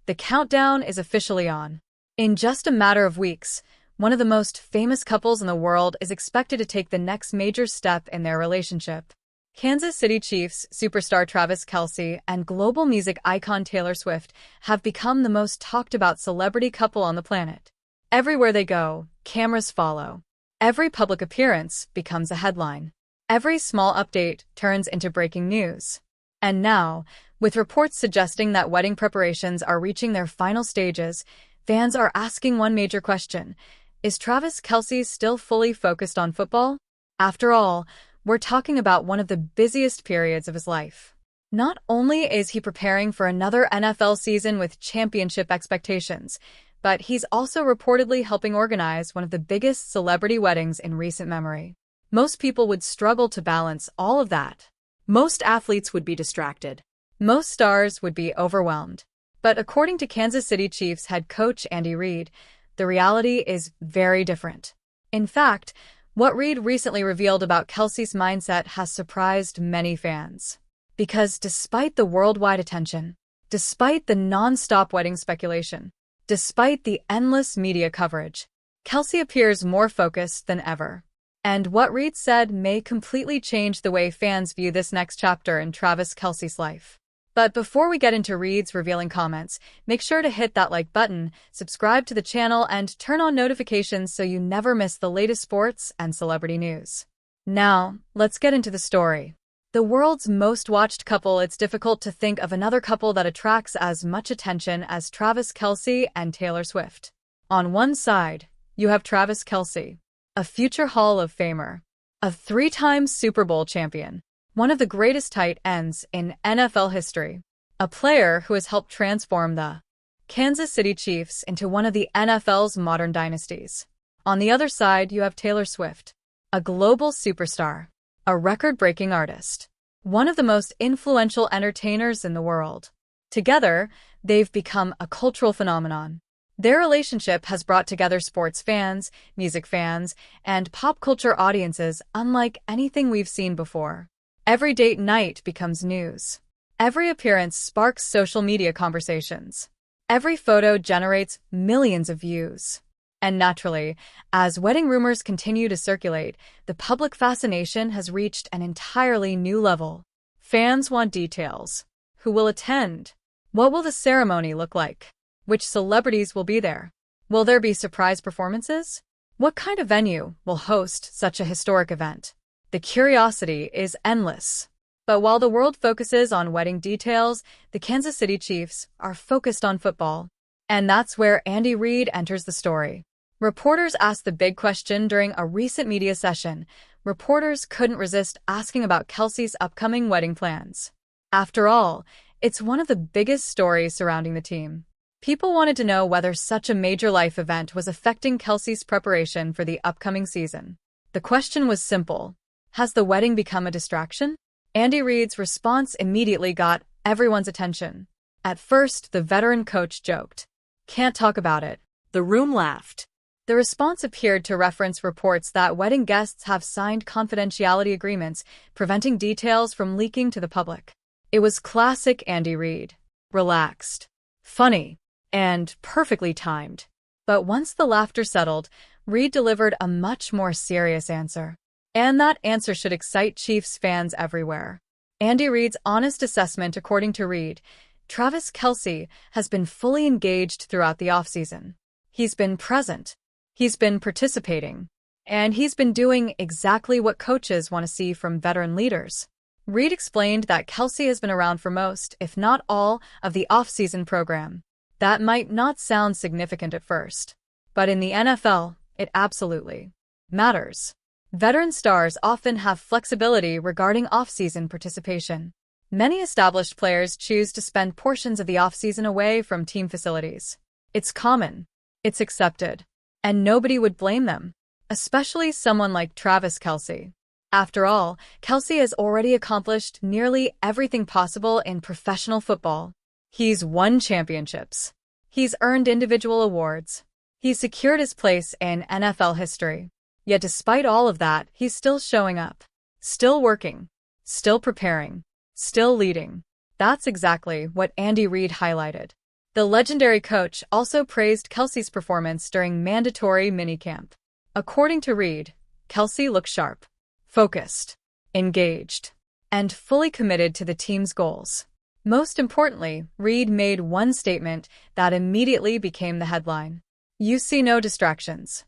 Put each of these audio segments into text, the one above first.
The countdown is officially on. In just a matter of weeks, one of the most famous couples in the world is expected to take the next major step in their relationship. Kansas City Chiefs superstar Travis Kelce and global music icon Taylor Swift have become the most talked about celebrity couple on the planet. Everywhere they go, cameras follow. Every public appearance becomes a headline. Every small update turns into breaking news. And now, with reports suggesting that wedding preparations are reaching their final stages, fans are asking one major question: is Travis Kelce still fully focused on football? After all, we're talking about one of the busiest periods of his life. Not only is he preparing for another NFL season with championship expectations, but he's also reportedly helping organize one of the biggest celebrity weddings in recent memory. Most people would struggle to balance all of that. Most athletes would be distracted. Most stars would be overwhelmed. But according to Kansas City Chiefs head coach Andy Reid, the reality is very different. In fact, what Reid recently revealed about Kelce's mindset has surprised many fans. Because despite the worldwide attention, despite the non-stop wedding speculation, despite the endless media coverage, Kelce appears more focused than ever. And what Reid said may completely change the way fans view this next chapter in Travis Kelce's life. But before we get into Reid's revealing comments, make sure to hit that like button, subscribe to the channel, and turn on notifications so you never miss the latest sports and celebrity news. Now, let's get into the story. The world's most watched couple, it's difficult to think of another couple that attracts as much attention as Travis Kelce and Taylor Swift. On one side, you have Travis Kelce, a future Hall of Famer, a three-time Super Bowl champion, one of the greatest tight ends in NFL history, a player who has helped transform the Kansas City Chiefs into one of the NFL's modern dynasties. On the other side, you have Taylor Swift, a global superstar, a record-breaking artist, one of the most influential entertainers in the world. Together, they've become a cultural phenomenon. Their relationship has brought together sports fans, music fans, and pop culture audiences unlike anything we've seen before. Every date night becomes news. Every appearance sparks social media conversations. Every photo generates millions of views. And naturally, as wedding rumors continue to circulate, the public fascination has reached an entirely new level. Fans want details. Who will attend? What will the ceremony look like? Which celebrities will be there? Will there be surprise performances? What kind of venue will host such a historic event? The curiosity is endless. But while the world focuses on wedding details, the Kansas City Chiefs are focused on football. And that's where Andy Reid enters the story. Reporters asked the big question during a recent media session. Reporters couldn't resist asking about Kelce's upcoming wedding plans. After all, it's one of the biggest stories surrounding the team. People wanted to know whether such a major life event was affecting Kelce's preparation for the upcoming season. The question was simple: has the wedding become a distraction? Andy Reid's response immediately got everyone's attention. At first, the veteran coach joked, "Can't talk about it." The room laughed. The response appeared to reference reports that wedding guests have signed confidentiality agreements, preventing details from leaking to the public. It was classic Andy Reid. Relaxed, funny, and perfectly timed. But once the laughter settled, Reid delivered a much more serious answer. And that answer should excite Chiefs fans everywhere. Andy Reid's honest assessment: according to Reid, Travis Kelce has been fully engaged throughout the offseason. He's been present. He's been participating. And he's been doing exactly what coaches want to see from veteran leaders. Reid explained that Kelce has been around for most, if not all, of the offseason program. That might not sound significant at first, but in the NFL, it absolutely matters. Veteran stars often have flexibility regarding off-season participation. Many established players choose to spend portions of the off-season away from team facilities. It's common. It's accepted. And nobody would blame them, especially someone like Travis Kelce. After all, Kelce has already accomplished nearly everything possible in professional football. He's won championships. He's earned individual awards. He's secured his place in NFL history. Yet despite all of that, he's still showing up, still working, still preparing, still leading. That's exactly what Andy Reid highlighted. The legendary coach also praised Kelce's performance during mandatory minicamp. According to Reid, Kelce looked sharp, focused, engaged, and fully committed to the team's goals. Most importantly, Reid made one statement that immediately became the headline. "You see no distractions."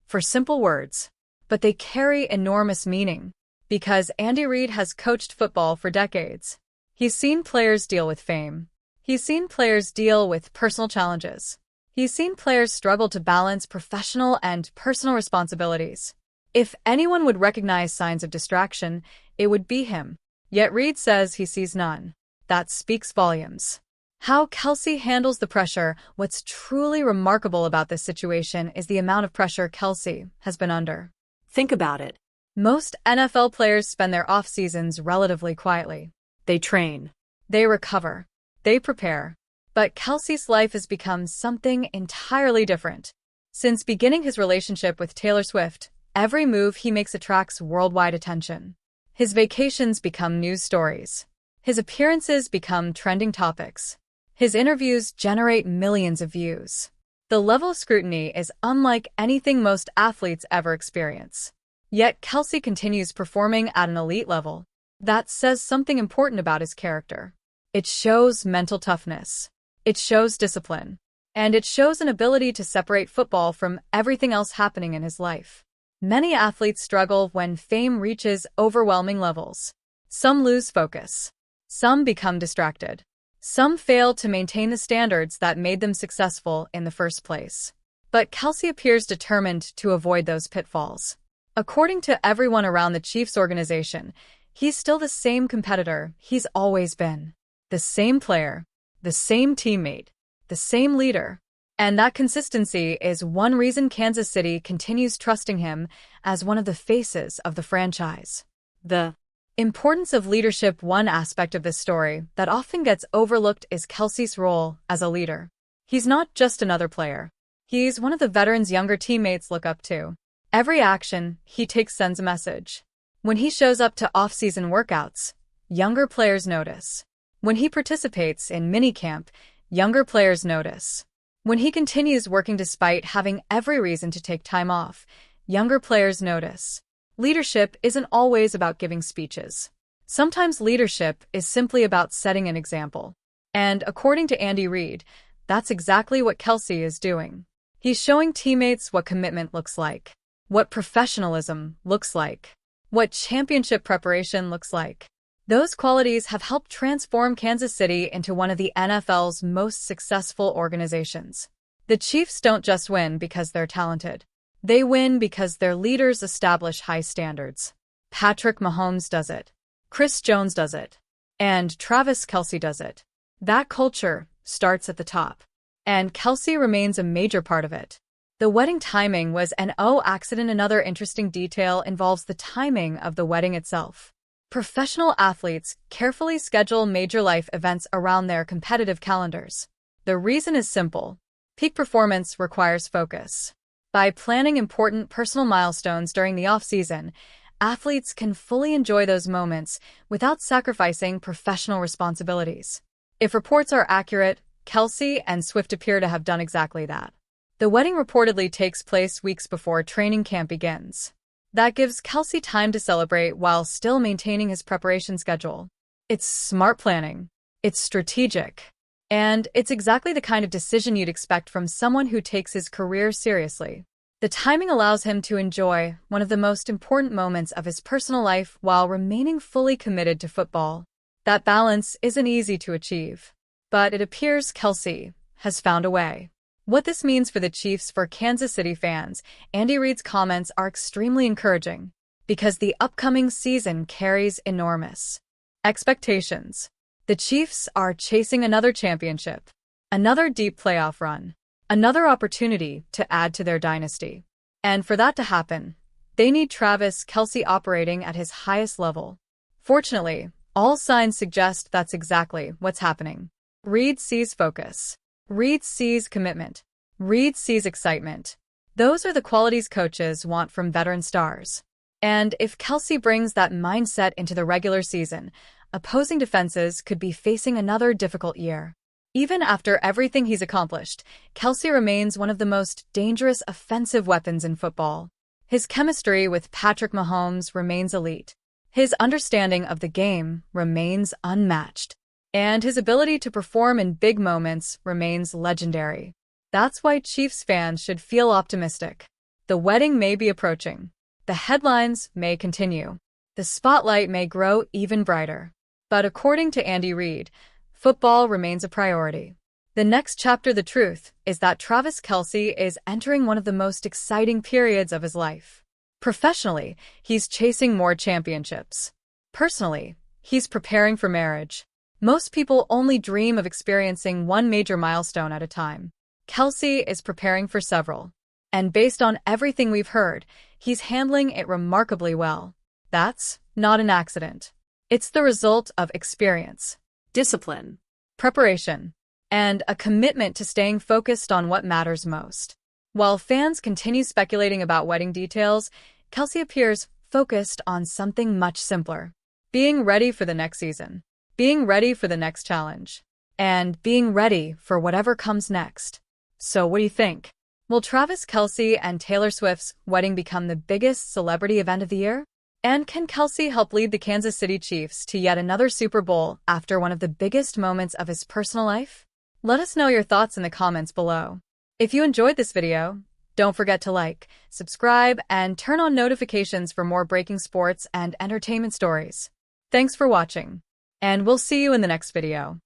For simple words, but they carry enormous meaning. Because Andy Reid has coached football for decades. He's seen players deal with fame. He's seen players deal with personal challenges. He's seen players struggle to balance professional and personal responsibilities. If anyone would recognize signs of distraction, it would be him. Yet Reid says he sees none. That speaks volumes. How Kelce handles the pressure. What's truly remarkable about this situation is the amount of pressure Kelce has been under. Think about it. Most NFL players spend their off-seasons relatively quietly. They train. They recover. They prepare. But Kelce's life has become something entirely different. Since beginning his relationship with Taylor Swift, every move he makes attracts worldwide attention. His vacations become news stories. His appearances become trending topics. His interviews generate millions of views. The level of scrutiny is unlike anything most athletes ever experience. Yet Kelce continues performing at an elite level. That says something important about his character. It shows mental toughness. It shows discipline. And it shows an ability to separate football from everything else happening in his life. Many athletes struggle when fame reaches overwhelming levels. Some lose focus. Some become distracted. Some fail to maintain the standards that made them successful in the first place. But Kelce appears determined to avoid those pitfalls. According to everyone around the Chiefs organization, he's still the same competitor he's always been. The same player, the same teammate, the same leader. And that consistency is one reason Kansas City continues trusting him as one of the faces of the franchise. The importance of leadership. One aspect of this story that often gets overlooked is Kelce's role as a leader. He's not just another player. He's one of the veterans younger teammates look up to. Every action he takes sends a message. When he shows up to off-season workouts, younger players notice. When he participates in minicamp, younger players notice. When he continues working despite having every reason to take time off, younger players notice. Leadership isn't always about giving speeches. Sometimes leadership is simply about setting an example. And according to Andy Reid, that's exactly what Kelce is doing. He's showing teammates what commitment looks like, what professionalism looks like, what championship preparation looks like. Those qualities have helped transform Kansas City into one of the NFL's most successful organizations. The Chiefs don't just win because they're talented. They win because their leaders establish high standards. Patrick Mahomes does it. Chris Jones does it. And Travis Kelce does it. That culture starts at the top. And Kelce remains a major part of it. The wedding timing was an accident. Another interesting detail involves the timing of the wedding itself. Professional athletes carefully schedule major life events around their competitive calendars. The reason is simple. Peak performance requires focus. By planning important personal milestones during the off-season, athletes can fully enjoy those moments without sacrificing professional responsibilities. If reports are accurate, Kelce and Swift appear to have done exactly that. The wedding reportedly takes place weeks before training camp begins. That gives Kelce time to celebrate while still maintaining his preparation schedule. It's smart planning. It's strategic. And it's exactly the kind of decision you'd expect from someone who takes his career seriously. The timing allows him to enjoy one of the most important moments of his personal life while remaining fully committed to football. That balance isn't easy to achieve. But it appears Kelce has found a way. What this means for the Chiefs for Kansas City fans, Andy Reid's comments are extremely encouraging because the upcoming season carries enormous expectations. The Chiefs are chasing another championship, another deep playoff run, another opportunity to add to their dynasty. And for that to happen, they need Travis Kelce operating at his highest level. Fortunately, all signs suggest that's exactly what's happening. Reid sees focus. Reid sees commitment. Reid sees excitement. Those are the qualities coaches want from veteran stars. And if Kelce brings that mindset into the regular season, opposing defenses could be facing another difficult year. Even after everything he's accomplished, Kelce remains one of the most dangerous offensive weapons in football. His chemistry with Patrick Mahomes remains elite. His understanding of the game remains unmatched. And his ability to perform in big moments remains legendary. That's why Chiefs fans should feel optimistic. The wedding may be approaching. The headlines may continue. The spotlight may grow even brighter. But according to Andy Reid, football remains a priority. The next chapter, the truth, is that Travis Kelce is entering one of the most exciting periods of his life. Professionally, he's chasing more championships. Personally, he's preparing for marriage. Most people only dream of experiencing one major milestone at a time. Kelce is preparing for several. And based on everything we've heard, he's handling it remarkably well. That's not an accident. It's the result of experience, discipline, preparation, and a commitment to staying focused on what matters most. While fans continue speculating about wedding details, Kelce appears focused on something much simpler: being ready for the next season, being ready for the next challenge, and being ready for whatever comes next. So what do you think? Will Travis Kelce and Taylor Swift's wedding become the biggest celebrity event of the year? And can Kelce help lead the Kansas City Chiefs to yet another Super Bowl after one of the biggest moments of his personal life? Let us know your thoughts in the comments below. If you enjoyed this video, don't forget to like, subscribe, and turn on notifications for more breaking sports and entertainment stories. Thanks for watching, and we'll see you in the next video.